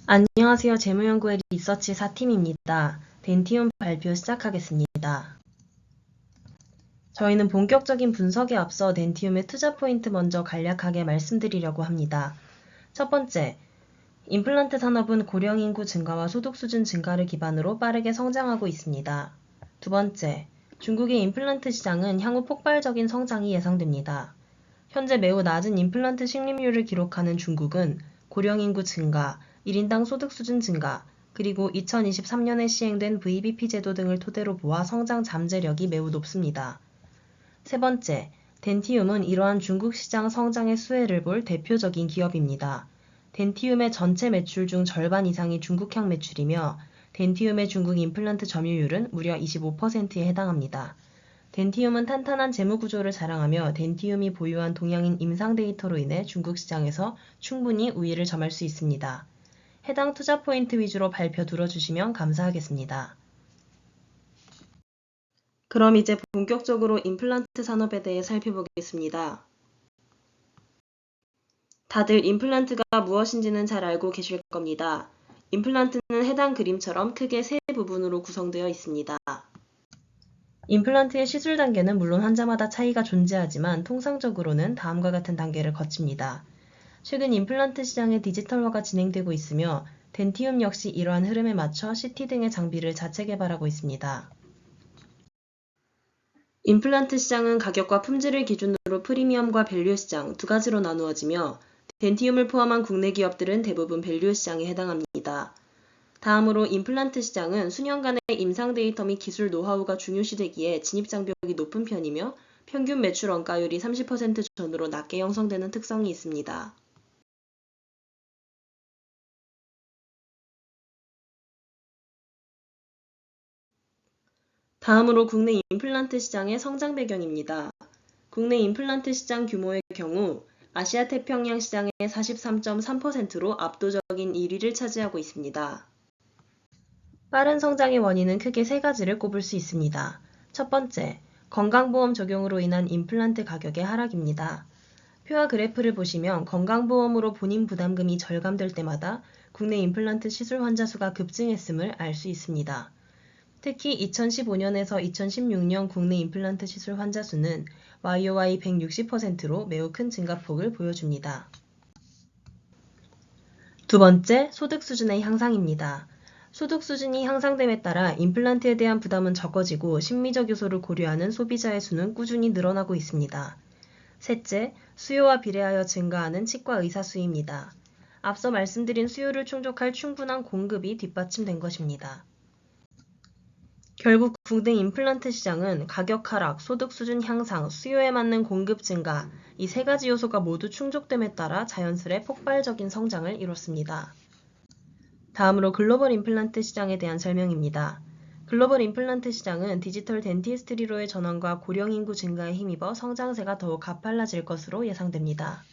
안녕하세요. 재무연구의 리서치 4팀입니다. 덴티움 발표 시작하겠습니다. 저희는 본격적인 분석에 앞서 덴티움의 투자 포인트 먼저 간략하게 말씀드리려고 합니다. 첫 번째, 임플란트 산업은 고령 인구 증가와 소득 수준 증가를 기반으로 빠르게 성장하고 있습니다. 두 번째, 중국의 임플란트 시장은 향후 폭발적인 성장이 예상됩니다. 현재 매우 낮은 임플란트 식림률을 기록하는 중국은 고령 인구 증가, 1인당 소득 수준 증가, 그리고 2023년에 시행된 VBP 제도 등을 토대로 보아 성장 잠재력이 매우 높습니다. 세 번째, 덴티움은 이러한 중국 시장 성장의 수혜를 볼 대표적인 기업입니다. 덴티움의 전체 매출 중 절반 이상이 중국향 매출이며 덴티움의 중국 임플란트 점유율은 무려 25%에 해당합니다. 덴티움은 탄탄한 재무 구조를 자랑하며 덴티움이 보유한 동양인 임상 데이터로 인해 중국 시장에서 충분히 우위를 점할 수 있습니다. 해당 투자 포인트 위주로 발표 들어주시면 감사하겠습니다. 그럼 이제 본격적으로 임플란트 산업에 대해 살펴보겠습니다. 다들 임플란트가 무엇인지는 잘 알고 계실 겁니다. 임플란트는 해당 그림처럼 크게 세 부분으로 구성되어 있습니다. 임플란트의 시술 단계는 물론 환자마다 차이가 존재하지만 통상적으로는 다음과 같은 단계를 거칩니다. 최근 임플란트 시장의 디지털화가 진행되고 있으며 덴티움 역시 이러한 흐름에 맞춰 CT 등의 장비를 자체 개발하고 있습니다. 임플란트 시장은 가격과 품질을 기준으로 프리미엄과 밸류 시장 두 가지로 나누어지며 덴티움을 포함한 국내 기업들은 대부분 밸류 시장에 해당합니다. 다음으로 임플란트 시장은 수년간의 임상 데이터 및 기술 노하우가 중요시되기에 진입장벽이 높은 편이며 평균 매출 원가율이 30% 전후로 낮게 형성되는 특성이 있습니다. 다음으로 국내 임플란트 시장의 성장 배경입니다. 국내 임플란트 시장 규모의 경우 아시아 태평양 시장의 43.3%로 압도적인 1위를 차지하고 있습니다. 빠른 성장의 원인은 크게 세 가지를 꼽을 수 있습니다. 첫 번째, 건강보험 적용으로 인한 임플란트 가격의 하락입니다. 표와 그래프를 보시면 건강보험으로 본인 부담금이 절감될 때마다 국내 임플란트 시술 환자 수가 급증했음을 알 수 있습니다. 특히 2015년에서 2016년 국내 임플란트 시술 환자 수는 YOY 160%로 매우 큰 증가폭을 보여줍니다. 두 번째, 소득 수준의 향상입니다. 소득 수준이 향상됨에 따라 임플란트에 대한 부담은 적어지고 심리적 요소를 고려하는 소비자의 수는 꾸준히 늘어나고 있습니다. 셋째, 수요와 비례하여 증가하는 치과 의사 수입니다. 앞서 말씀드린 수요를 충족할 충분한 공급이 뒷받침된 것입니다. 결국 국내 임플란트 시장은 가격 하락, 소득 수준 향상, 수요에 맞는 공급 증가, 이 세 가지 요소가 모두 충족됨에 따라 자연스레 폭발적인 성장을 이뤘습니다. 다음으로 글로벌 임플란트 시장에 대한 설명입니다. 글로벌 임플란트 시장은 디지털 덴티스트리로의 전환과 고령 인구 증가에 힘입어 성장세가 더욱 가팔라질 것으로 예상됩니다.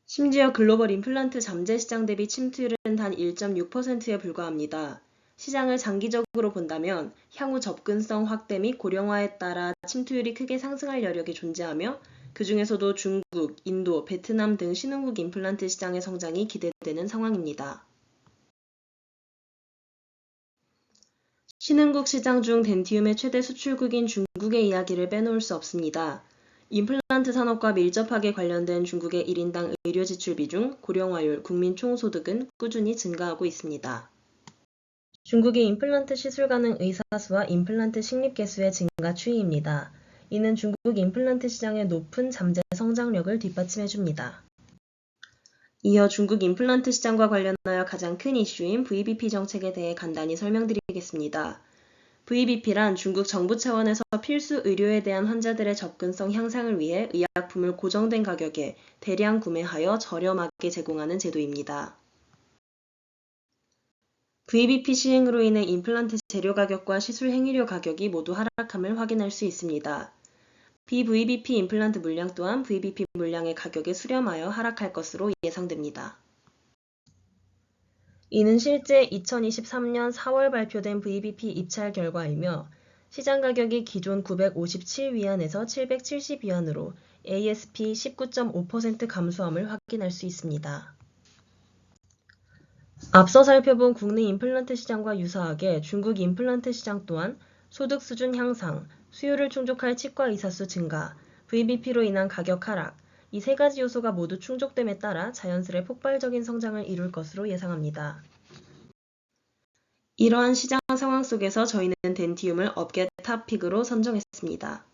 심지어 글로벌 임플란트 잠재 시장 대비 침투율은 단 1.6%에 불과합니다. 시장을 장기적으로 본다면 향후 접근성 확대 및 고령화에 따라 침투율이 크게 상승할 여력이 존재하며 그 중에서도 중국, 인도, 베트남 등 신흥국 임플란트 시장의 성장이 기대되는 상황입니다. 신흥국 시장 중 덴티움의 최대 수출국인 중국의 이야기를 빼놓을 수 없습니다. 임플란트 산업과 밀접하게 관련된 중국의 1인당 의료 지출 비중, 고령화율, 국민 총소득은 꾸준히 증가하고 있습니다. 중국의 임플란트 시술 가능 의사 수와 임플란트 식립 개수의 증가 추이입니다. 이는 중국 임플란트 시장의 높은 잠재 성장력을 뒷받침해줍니다. 이어 중국 임플란트 시장과 관련하여 가장 큰 이슈인 VBP 정책에 대해 간단히 설명드리겠습니다. VBP란 중국 정부 차원에서 필수 의료에 대한 환자들의 접근성 향상을 위해 의약품을 고정된 가격에 대량 구매하여 저렴하게 제공하는 제도입니다. VBP 시행으로 인해 임플란트 재료 가격과 시술 행위료 가격이 모두 하락함을 확인할 수 있습니다. 비VBP 임플란트 물량 또한 VBP 물량의 가격에 수렴하여 하락할 것으로 예상됩니다. 이는 실제 2023년 4월 발표된 VBP 입찰 결과이며 시장 가격이 기존 957위안에서 770위안으로 ASP 19.5% 감소함을 확인할 수 있습니다. 앞서 살펴본 국내 임플란트 시장과 유사하게 중국 임플란트 시장 또한 소득 수준 향상, 수요를 충족할 치과 의사 수 증가, VBP로 인한 가격 하락, 이 세 가지 요소가 모두 충족됨에 따라 자연스레 폭발적인 성장을 이룰 것으로 예상합니다. 이러한 시장 상황 속에서 저희는 덴티움을 업계 탑픽으로 선정했습니다.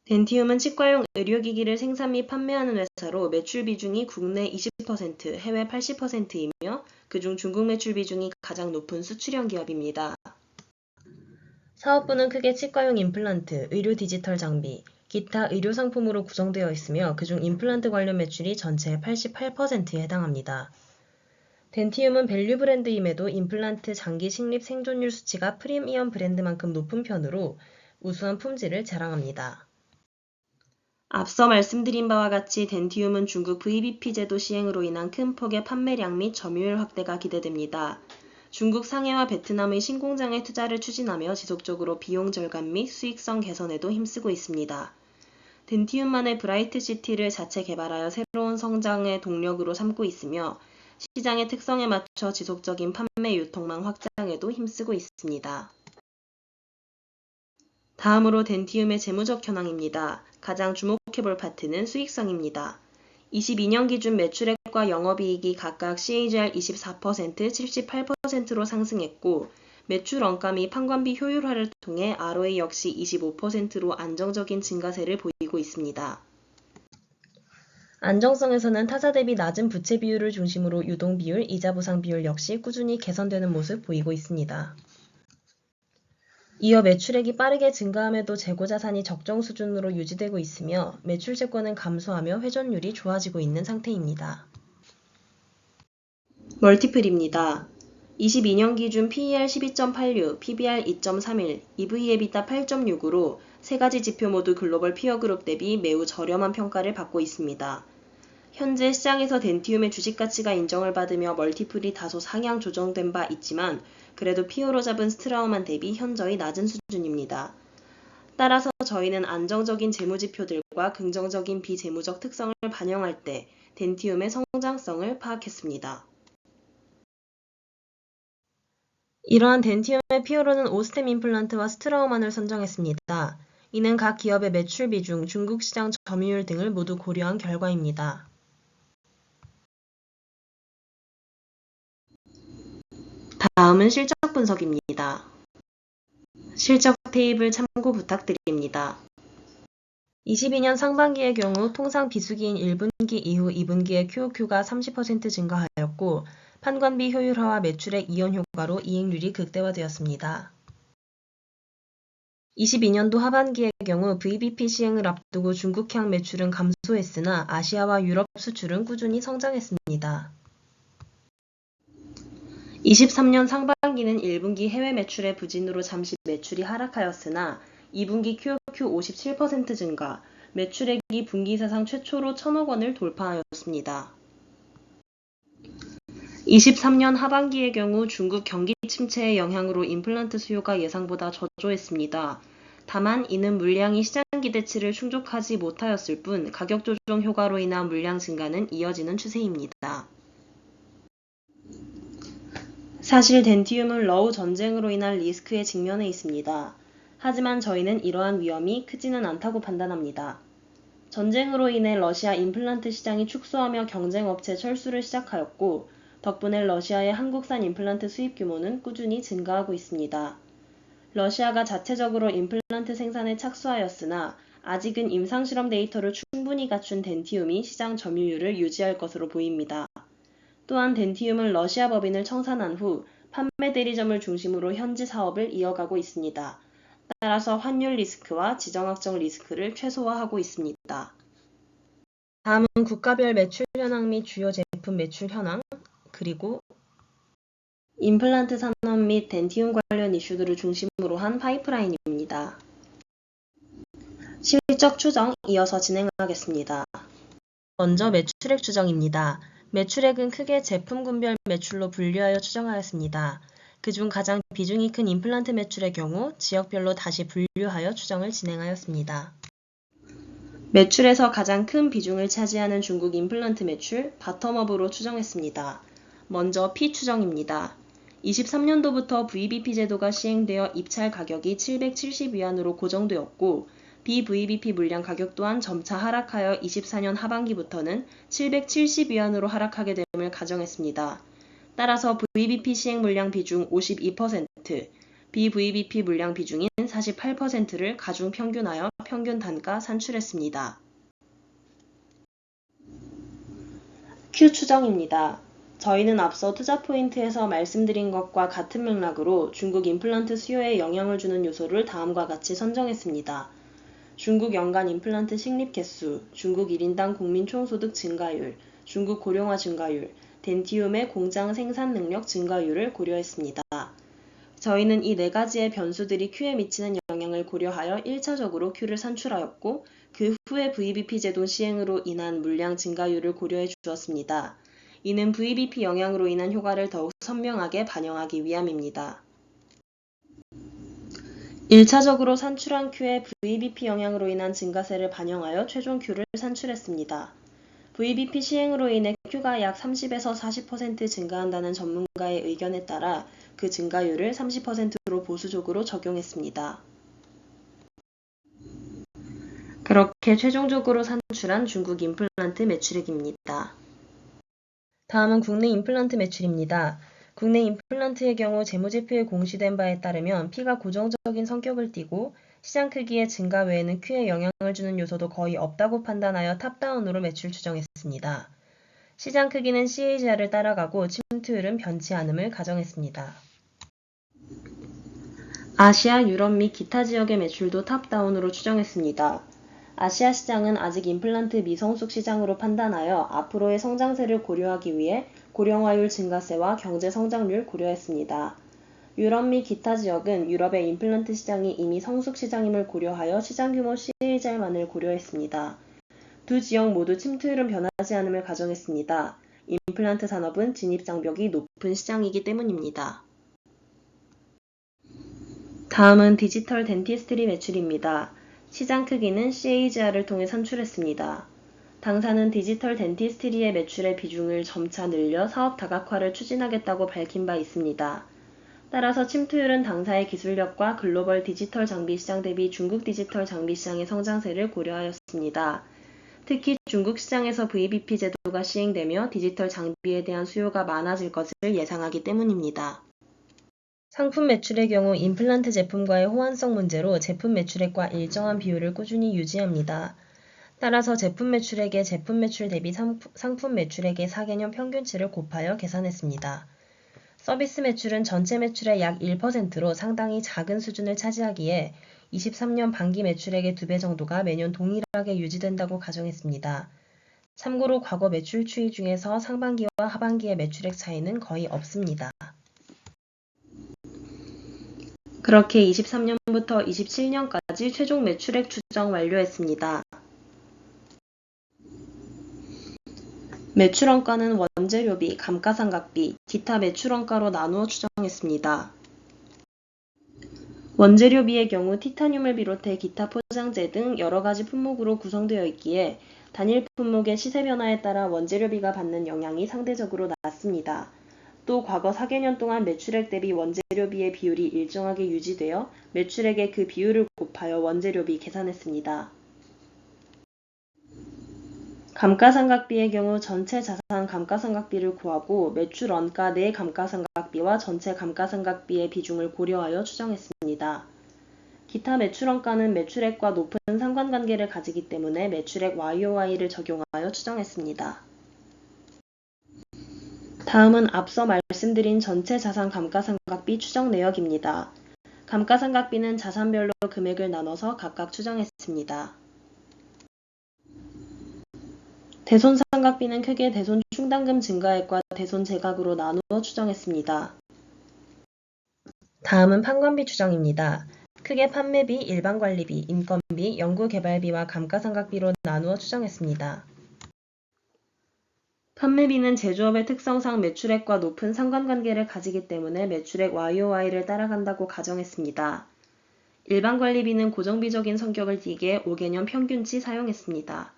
덴티움은 치과용 의료기기를 생산 및 판매하는 회사로 매출 비중이 국내 20%, 해외 80%이며 그중 중국 매출 비중이 가장 높은 수출형 기업입니다. 사업부는 크게 치과용 임플란트, 의료 디지털 장비, 기타 의료 상품으로 구성되어 있으며 그중 임플란트 관련 매출이 전체의 88%에 해당합니다. 덴티움은 밸류 브랜드임에도 임플란트 장기 식립 생존율 수치가 프리미엄 브랜드만큼 높은 편으로 우수한 품질을 자랑합니다. 앞서 말씀드린 바와 같이 덴티움은 중국 VBP 제도 시행으로 인한 큰 폭의 판매량 및 점유율 확대가 기대됩니다. 중국 상해와 베트남의 신공장에 투자를 추진하며 지속적으로 비용 절감 및 수익성 개선에도 힘쓰고 있습니다. 덴티움만의 브라이트 시티를 자체 개발하여 새로운 성장의 동력으로 삼고 있으며 시장의 특성에 맞춰 지속적인 판매 유통망 확장에도 힘쓰고 있습니다. 다음으로 덴티움의 재무적 현황입니다. 가장 주목해볼 파트는 수익성입니다. 22년 기준 매출액과 영업이익이 각각 CAGR 24%, 78%로 상승했고 매출 원가 및 판관비 효율화를 통해 ROA 역시 25%로 안정적인 증가세를 보이고 있습니다. 안정성에서는 타사 대비 낮은 부채 비율을 중심으로 유동 비율, 이자 보상 비율 역시 꾸준히 개선되는 모습 보이고 있습니다. 이어 매출액이 빠르게 증가함에도 재고 자산이 적정 수준으로 유지되고 있으며 매출 채권은 감소하며 회전율이 좋아지고 있는 상태입니다. 멀티플입니다. 22년 기준 PER 12.86, PBR 2.31, EV/EBITDA 8.6으로 세 가지 지표 모두 글로벌 피어 그룹 대비 매우 저렴한 평가를 받고 있습니다. 현재 시장에서 덴티움의 주식 가치가 인정을 받으며 멀티플이 다소 상향 조정된 바 있지만 그래도 피어로 잡은 스트라우만 대비 현저히 낮은 수준입니다. 따라서 저희는 안정적인 재무지표들과 긍정적인 비재무적 특성을 반영할 때 덴티움의 성장성을 파악했습니다. 이러한 덴티움의 피어로는 오스템 임플란트와 스트라우만을 선정했습니다. 이는 각 기업의 매출 비중, 중국 시장 점유율 등을 모두 고려한 결과입니다. 다음은 실적 분석입니다. 실적 테이블 참고 부탁드립니다. 22년 상반기의 경우 통상 비수기인 1분기 이후 2분기의 QOQ가 30% 증가하였고 판관비 효율화와 매출액 이연 효과로 이익률이 극대화되었습니다. 22년도 하반기의 경우 VBP 시행을 앞두고 중국향 매출은 감소했으나 아시아와 유럽 수출은 꾸준히 성장했습니다. 23년 상반기는 1분기 해외 매출의 부진으로 잠시 매출이 하락하였으나 2분기 QOQ 57% 증가, 매출액이 분기 사상 최초로 1,000억 원을 돌파하였습니다. 23년 하반기의 경우 중국 경기 침체의 영향으로 임플란트 수요가 예상보다 저조했습니다. 다만 이는 물량이 시장 기대치를 충족하지 못하였을 뿐 가격 조정 효과로 인한 물량 증가는 이어지는 추세입니다. 사실 덴티움은 러우 전쟁으로 인한 리스크에 직면해 있습니다. 하지만 저희는 이러한 위험이 크지는 않다고 판단합니다. 전쟁으로 인해 러시아 임플란트 시장이 축소하며 경쟁업체 철수를 시작하였고 덕분에 러시아의 한국산 임플란트 수입 규모는 꾸준히 증가하고 있습니다. 러시아가 자체적으로 임플란트 생산에 착수하였으나 아직은 임상실험 데이터를 충분히 갖춘 덴티움이 시장 점유율을 유지할 것으로 보입니다. 또한 덴티움은 러시아 법인을 청산한 후 판매 대리점을 중심으로 현지 사업을 이어가고 있습니다. 따라서 환율 리스크와 지정학적 리스크를 최소화하고 있습니다. 다음은 국가별 매출 현황 및 주요 제품 매출 현황, 그리고 임플란트 산업 및 덴티움 관련 이슈들을 중심으로 한 파이프라인입니다. 실적 추정 이어서 진행하겠습니다. 먼저 매출액 추정입니다. 매출액은 크게 제품군별 매출로 분류하여 추정하였습니다. 그중 가장 비중이 큰 임플란트 매출의 경우 지역별로 다시 분류하여 추정을 진행하였습니다. 매출에서 가장 큰 비중을 차지하는 중국 임플란트 매출 바텀업으로 추정했습니다. 먼저 P 추정입니다. 23년도부터 VBP 제도가 시행되어 입찰 가격이 770위안으로 고정되었고 BVBP 물량 가격 또한 점차 하락하여 24년 하반기부터는 770위안으로 하락하게 됨을 가정했습니다. 따라서 VBP 시행 물량 비중 52%, BVBP 물량 비중인 48%를 가중 평균하여 평균 단가 산출했습니다. Q 추정입니다. 저희는 앞서 투자 포인트에서 말씀드린 것과 같은 맥락으로 중국 임플란트 수요에 영향을 주는 요소를 다음과 같이 선정했습니다. 중국 연간 임플란트 식립 개수, 중국 1인당 국민 총소득 증가율, 중국 고령화 증가율, 덴티움의 공장 생산 능력 증가율을 고려했습니다. 저희는 이 네 가지의 변수들이 Q에 미치는 영향을 고려하여 1차적으로 Q를 산출하였고 그 후에 VBP 제도 시행으로 인한 물량 증가율을 고려해 주었습니다. 이는 VBP 영향으로 인한 효과를 더욱 선명하게 반영하기 위함입니다. 1차적으로 산출한 Q에 VBP 영향으로 인한 증가세를 반영하여 최종 Q를 산출했습니다. VBP 시행으로 인해 Q가 약 30에서 40% 증가한다는 전문가의 의견에 따라 그 증가율을 30%로 보수적으로 적용했습니다. 그렇게 최종적으로 산출한 중국 임플란트 매출액입니다. 다음은 국내 임플란트 매출입니다. 국내 임플란트의 경우 재무제표에 공시된 바에 따르면 P가 고정적인 성격을 띠고 시장 크기의 증가 외에는 Q에 영향을 주는 요소도 거의 없다고 판단하여 탑다운으로 매출 추정했습니다. 시장 크기는 CAGR을 따라가고 침투율은 변치 않음을 가정했습니다. 아시아, 유럽 및 기타 지역의 매출도 탑다운으로 추정했습니다. 아시아 시장은 아직 임플란트 미성숙 시장으로 판단하여 앞으로의 성장세를 고려하기 위해 고령화율 증가세와 경제 성장률 고려했습니다. 유럽 및 기타 지역은 유럽의 임플란트 시장이 이미 성숙 시장임을 고려하여 시장 규모 CAGR만을 고려했습니다. 두 지역 모두 침투율은 변하지 않음을 가정했습니다. 임플란트 산업은 진입장벽이 높은 시장이기 때문입니다. 다음은 디지털 덴티스트리 매출입니다. 시장 크기는 CAGR을 통해 산출했습니다. 당사는 디지털 덴티스트리의 매출의 비중을 점차 늘려 사업 다각화를 추진하겠다고 밝힌 바 있습니다. 따라서 침투율은 당사의 기술력과 글로벌 디지털 장비 시장 대비 중국 디지털 장비 시장의 성장세를 고려하였습니다. 특히 중국 시장에서 VBP 제도가 시행되며 디지털 장비에 대한 수요가 많아질 것을 예상하기 때문입니다. 상품 매출의 경우 임플란트 제품과의 호환성 문제로 제품 매출액과 일정한 비율을 꾸준히 유지합니다. 따라서 제품 매출액의 제품 매출 대비 상품 매출액의 4개년 평균치를 곱하여 계산했습니다. 서비스 매출은 전체 매출의 약 1%로 상당히 작은 수준을 차지하기에 23년 반기 매출액의 2배 정도가 매년 동일하게 유지된다고 가정했습니다. 참고로 과거 매출 추이 중에서 상반기와 하반기의 매출액 차이는 거의 없습니다. 그렇게 23년부터 27년까지 최종 매출액 추정 완료했습니다. 매출원가는 원재료비, 감가상각비, 기타 매출원가로 나누어 추정했습니다. 원재료비의 경우 티타늄을 비롯해 기타 포장재 등 여러가지 품목으로 구성되어 있기에 단일 품목의 시세 변화에 따라 원재료비가 받는 영향이 상대적으로 낮습니다. 또 과거 4개년 동안 매출액 대비 원재료비의 비율이 일정하게 유지되어 매출액의 그 비율을 곱하여 원재료비 계산했습니다. 감가상각비의 경우 전체 자산 감가상각비를 구하고 매출 원가 내 감가상각비와 전체 감가상각비의 비중을 고려하여 추정했습니다. 기타 매출원가는 매출액과 높은 상관관계를 가지기 때문에 매출액 YOY를 적용하여 추정했습니다. 다음은 앞서 말씀드린 전체 자산 감가상각비 추정 내역입니다. 감가상각비는 자산별로 금액을 나눠서 각각 추정했습니다. 대손상각비는 크게 대손 충당금 증가액과 대손 제각으로 나누어 추정했습니다. 다음은 판관비 추정입니다. 크게 판매비, 일반관리비, 인건비, 연구개발비와 감가상각비로 나누어 추정했습니다. 판매비는 제조업의 특성상 매출액과 높은 상관관계를 가지기 때문에 매출액 YOY를 따라간다고 가정했습니다. 일반관리비는 고정비적인 성격을 띠기에 5개년 평균치 사용했습니다.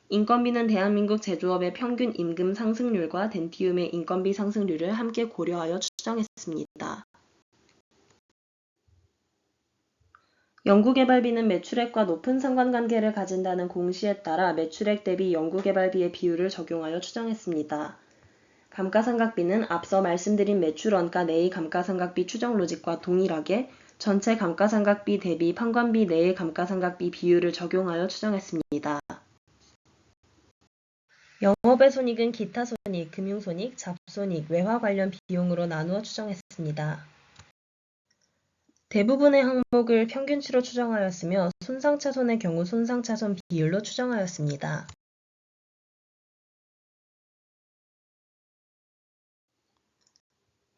인건비는 대한민국 제조업의 평균 임금 상승률과 덴티움의 인건비 상승률을 함께 고려하여 추정했습니다. 연구개발비는 매출액과 높은 상관관계를 가진다는 공시에 따라 매출액 대비 연구개발비의 비율을 적용하여 추정했습니다. 감가상각비는 앞서 말씀드린 매출원가 내의 감가상각비 추정 로직과 동일하게 전체 감가상각비 대비 판관비 내의 감가상각비 비율을 적용하여 추정했습니다. 영업의 손익은 기타 손익, 금융손익, 잡손익, 외화 관련 비용으로 나누어 추정했습니다. 대부분의 항목을 평균치로 추정하였으며 손상차손의 경우 손상차손 비율로 추정하였습니다.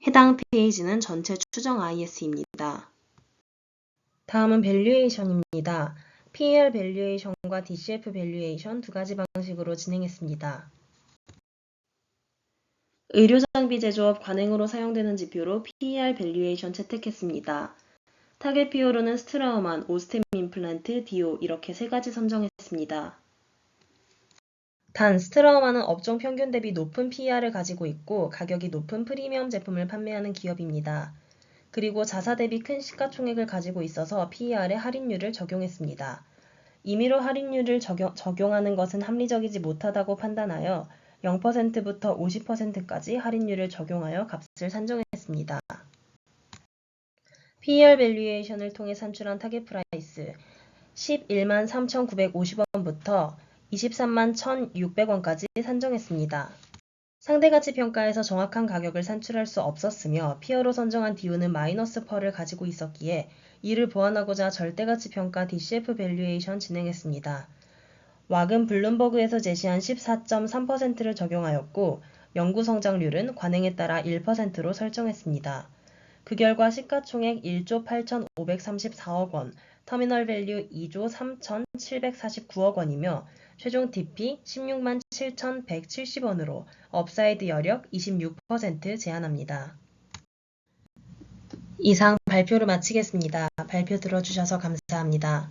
해당 페이지는 전체 추정 IS입니다. 다음은 밸류에이션입니다. PER 밸류에이션과 DCF 밸류에이션 두 가지 방식으로 진행했습니다. 의료장비 제조업 관행으로 사용되는 지표로 PER 밸류에이션 채택했습니다. 타겟 PO로는 스트라우만, 오스템 임플란트, 디오 이렇게 세 가지 선정했습니다. 단, 스트라우만은 업종 평균 대비 높은 PER을 가지고 있고 가격이 높은 프리미엄 제품을 판매하는 기업입니다. 그리고 자사 대비 큰 시가총액을 가지고 있어서 PER에 할인율을 적용했습니다. 임의로 할인율을 적용하는 것은 합리적이지 못하다고 판단하여 0%부터 50%까지 할인율을 적용하여 값을 산정했습니다. PER 밸류에이션을 통해 산출한 타겟 프라이스 11만 3,950원부터 23만 1,600원까지 산정했습니다. 상대가치 평가에서 정확한 가격을 산출할 수 없었으며 피어로 선정한 DO는 마이너스 펄을 가지고 있었기에 이를 보완하고자 절대가치 평가 DCF 밸류에이션 진행했습니다. 왁은 블룸버그에서 제시한 14.3%를 적용하였고 연구 성장률은 관행에 따라 1%로 설정했습니다. 그 결과 시가총액 1조 8,534억 원, 터미널 밸류 2조 3,749억 원이며 최종 DP 16만 7,170원으로 업사이드 여력 26% 제한합니다. 이상 발표를 마치겠습니다. 발표 들어주셔서 감사합니다.